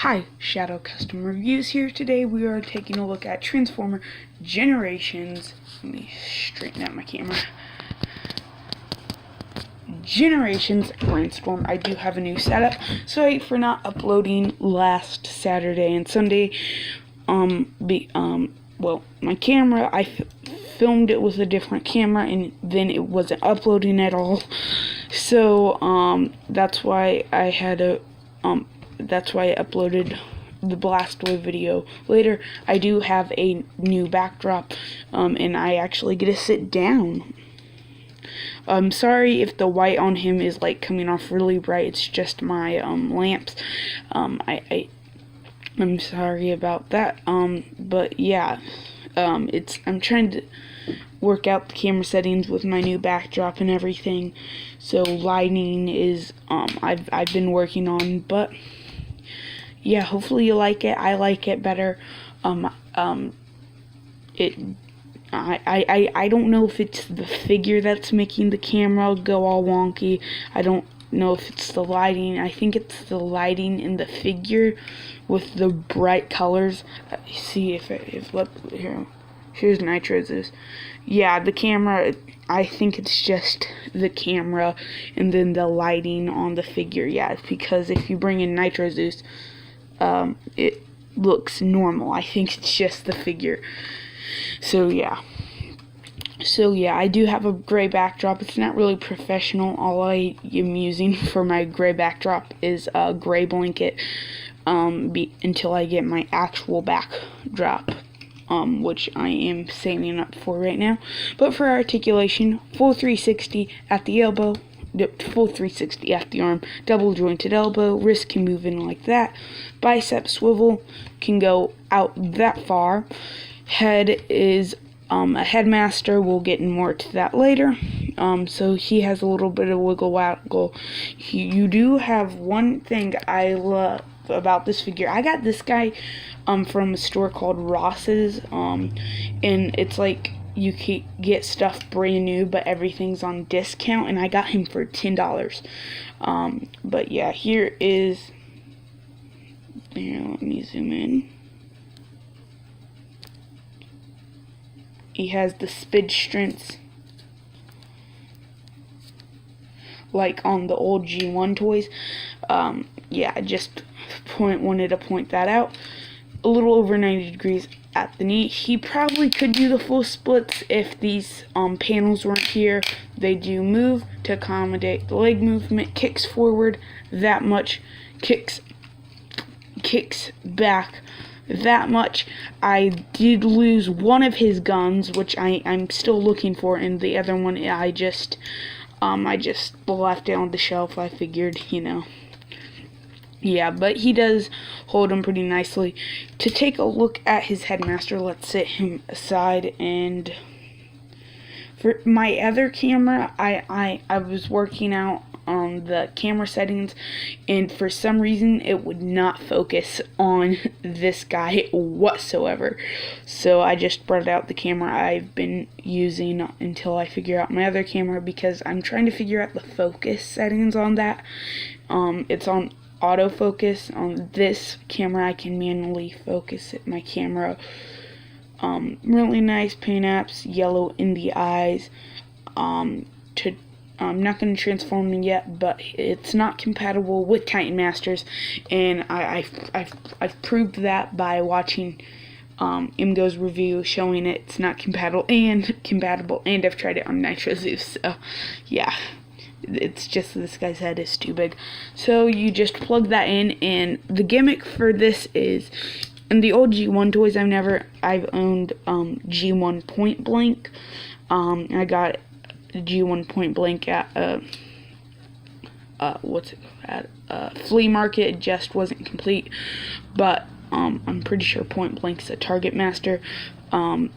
Hi, Shadow Custom Reviews here. Today we are taking a look at Transformer Generations. Let me straighten out my camera. Generations Brainstorm. I do have a new setup. Sorry for not uploading last Saturday and Sunday. Well, my camera, I filmed it with a different camera and then it wasn't uploading at all. So, that's why I had a, that's why I uploaded the Blastaway video later. I do have a new backdrop, and I actually get to sit down. I'm sorry if the white on him is like coming off really bright. It's just my lamps. I'm sorry about that. But yeah, I'm trying to work out the camera settings with my new backdrop and everything. So lighting is I've been working on, but yeah, hopefully you like it. I like it better. I don't know if it's the figure that's making the camera go all wonky. I don't know if it's the lighting. I think it's the lighting in the figure with the bright colors. See if here's Nitro Zeus. Yeah, the camera, I think it's just the camera and then the lighting on the figure. Yeah, it's because if you bring in Nitro Zeus, it looks normal. I think it's just the figure. So yeah, I do have a gray backdrop. It's not really professional. All I am using for my gray backdrop is a gray blanket until I get my actual backdrop, which I am saving up for right now. But for articulation, full 360 at the elbow, full 360 at the arm, double jointed elbow, wrist can move in like that, bicep swivel can go out that far. Head is a headmaster. We'll get more to that later. So he has a little bit of wiggle waggle. You do have one thing I love about this figure. I got this guy from a store called Ross's, and it's like you can get stuff brand new, but everything's on discount, and I got him for $10. But yeah, here is, let me zoom in. He has the spid strengths like on the old G1 toys. Yeah, I just wanted to point that out. A little over 90 degrees at the knee. He probably could do the full splits if these panels weren't here. They do move to accommodate the leg movement. Kicks forward that much, kicks back that much. I did lose one of his guns, which I'm still looking for, and the other one I just left it on the shelf. I figured, yeah, but he does hold him pretty nicely. To take a look at his headmaster, let's set him aside. And for my other camera, I was working out on the camera settings, and for some reason it would not focus on this guy whatsoever. So I just brought out the camera I've been using until I figure out my other camera, because I'm trying to figure out the focus settings on that. It's on autofocus. On this camera I can manually focus it, my camera. Really nice paint apps, yellow in the eyes. I'm not going to transform him yet, but it's not compatible with Titan Masters, and I've proved that by watching Imgo's review showing it's not compatible, and I've tried it on Nitro Zeus. So yeah, it's just this guy's head is too big. So you just plug that in, and the gimmick for this is, in the old G1 toys I've owned G1 Point Blank. I got G1 Point Blank at flea market. It just wasn't complete, but I'm pretty sure Point Blank's a Target Master,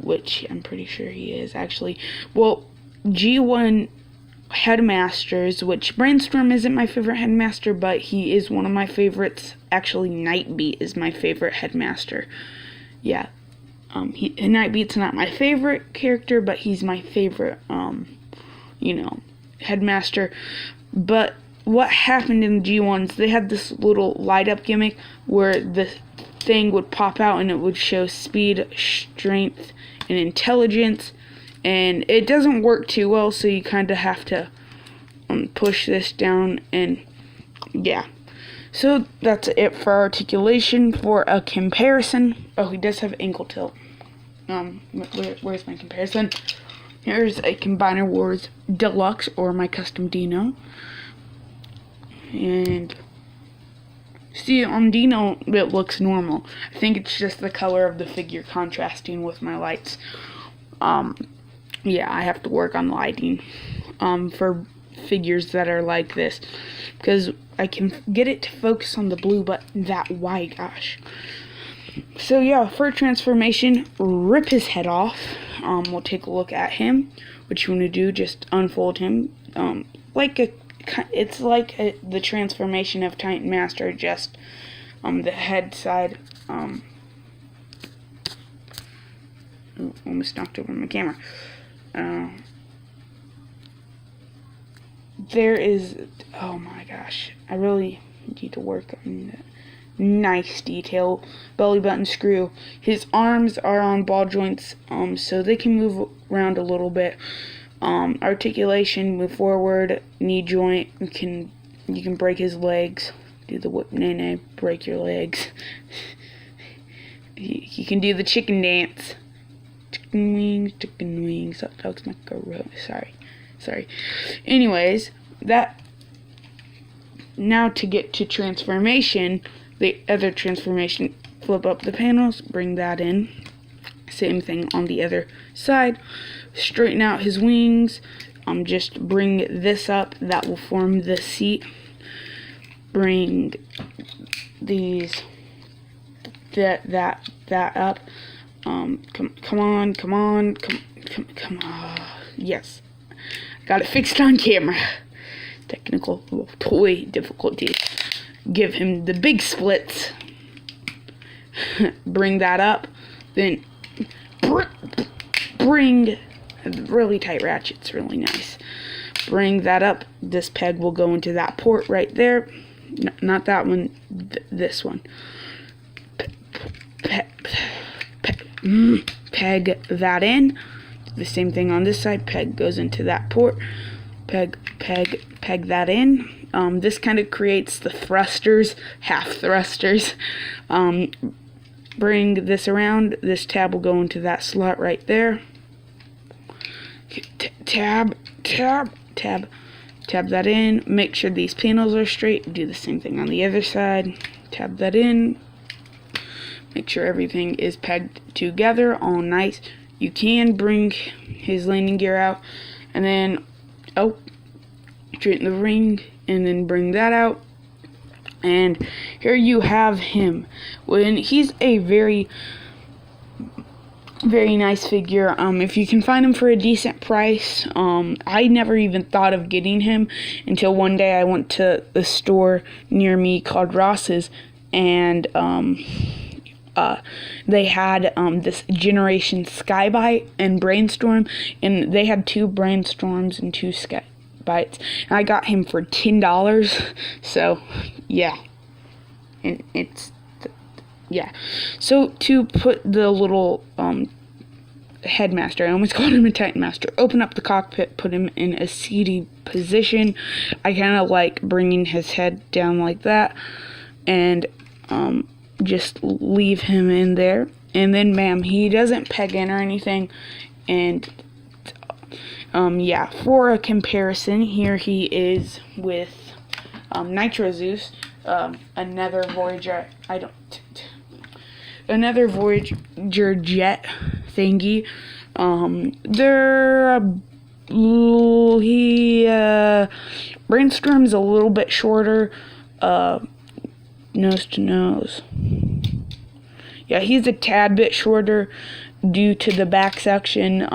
which I'm pretty sure he is actually. Well, G1 Headmasters, which Brainstorm isn't my favorite Headmaster, but he is one of my favorites. Actually, Nightbeat is my favorite Headmaster. Yeah, Nightbeat's not my favorite character, but he's my favorite Headmaster. But what happened in the G1s, they had this little light up gimmick where the thing would pop out and it would show speed, strength, and intelligence, and it doesn't work too well, so you kind of have to push this down, and yeah. So that's it for articulation. For a comparison, oh, he does have ankle tilt. Where's my comparison? Here's a Combiner Wars Deluxe, or my custom Dino. And see, on Dino it looks normal. I think it's just the color of the figure contrasting with my lights. Yeah, I have to work on lighting for figures that are like this, because I can get it to focus on the blue, but that white, gosh. So yeah, for transformation, rip his head off. We'll take a look at him. What you want to do, just unfold him. It's like the transformation of Titan Master, just the head side. Almost knocked over my camera. There is, oh my gosh, I really need to work on that. Nice detail. Belly button screw. His arms are on ball joints, so they can move around a little bit. Articulation, move forward. Knee joint, you can break his legs. Do the whip nay, break your legs. You can do the chicken dance. Chicken wings, hot dogs, macaroni. Sorry. Anyways, now to get to transformation, the other transformation, flip up the panels, bring that in. Same thing on the other side. Straighten out his wings. Just bring this up. That will form the seat. Bring these that up. Come on. Yes. Got it fixed on camera. Technical toy difficulties. Give him the big splits. Bring that up. Then bring really tight ratchets. Really nice. Bring that up. This peg will go into that port right there. Not that one. This one. Peg that in. The same thing on this side. Peg goes into that port. Peg that in. This kind of creates the thrusters, half thrusters. Bring this around. This tab will go into that slot right there. Tab that in. Make sure these panels are straight. Do the same thing on the other side. Tab that in. Make sure everything is pegged together, all nice. You can bring his landing gear out, and then straighten the ring, and then bring that out. And here you have him. When he's a very nice figure. If you can find him for a decent price, I never even thought of getting him until one day I went to the store near me called Ross's, and they had this Generation Skybite and Brainstorm, and they had 2 Brainstorms and 2 Skybites, and I got him for $10. So yeah, and yeah. So to put the little headmaster, I almost called him a Titan Master, open up the cockpit, put him in a seated position. I kind of like bringing his head down like that, and just leave him in there, and then bam, he doesn't peg in or anything. And yeah, for a comparison, here he is with Nitro Zeus, another Voyager jet thingy. Brainstorm's a little bit shorter, nose to nose. Yeah, he's a tad bit shorter due to the back section.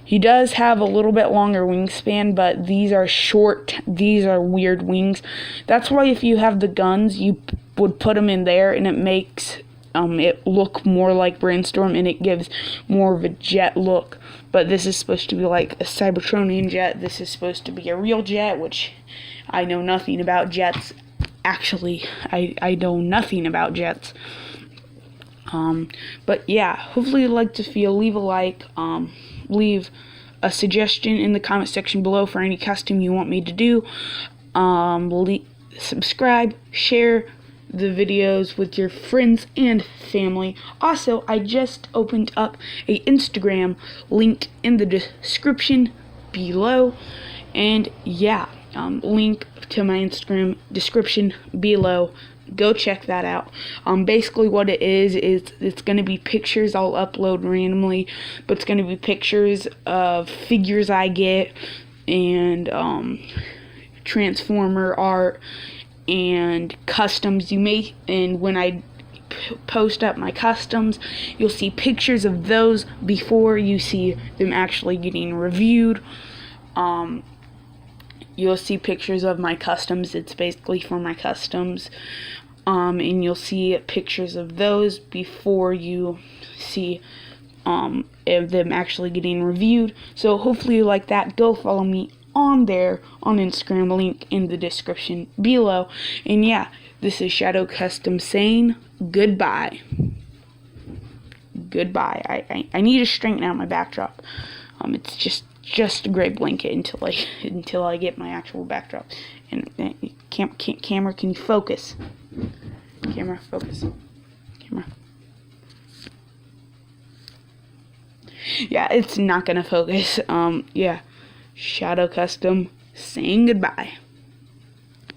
He does have a little bit longer wingspan, but these are short. These are weird wings. That's why if you have the guns, you would put them in there, and it makes it look more like Brainstorm, and it gives more of a jet look. But this is supposed to be like a Cybertronian jet. This is supposed to be a real jet, which I know nothing about jets. Actually, I know nothing about jets. But yeah, hopefully you liked this video. Leave a like, leave a suggestion in the comment section below for any custom you want me to do. Subscribe, share the videos with your friends and family. Also, I just opened up a Instagram, link in the description below. And yeah, link to my Instagram description below. Go check that out. Basically what it is it's going to be pictures I'll upload randomly, but it's going to be pictures of figures I get, and Transformer art, and customs you make. And when I post up my customs, you'll see pictures of those before you see them actually getting reviewed. You'll see pictures of my customs. It's basically for my customs. And you'll see pictures of those before you see of them actually getting reviewed. So hopefully you like that. Go follow me on there on Instagram, link in the description below. And yeah, this is Shadow Custom saying goodbye. Goodbye. I need to straighten out my backdrop. It's just a gray blanket until I get my actual backdrop. And camera, can you focus? Camera, focus. Camera. Yeah, it's not gonna focus. Yeah. Shadow Custom saying goodbye.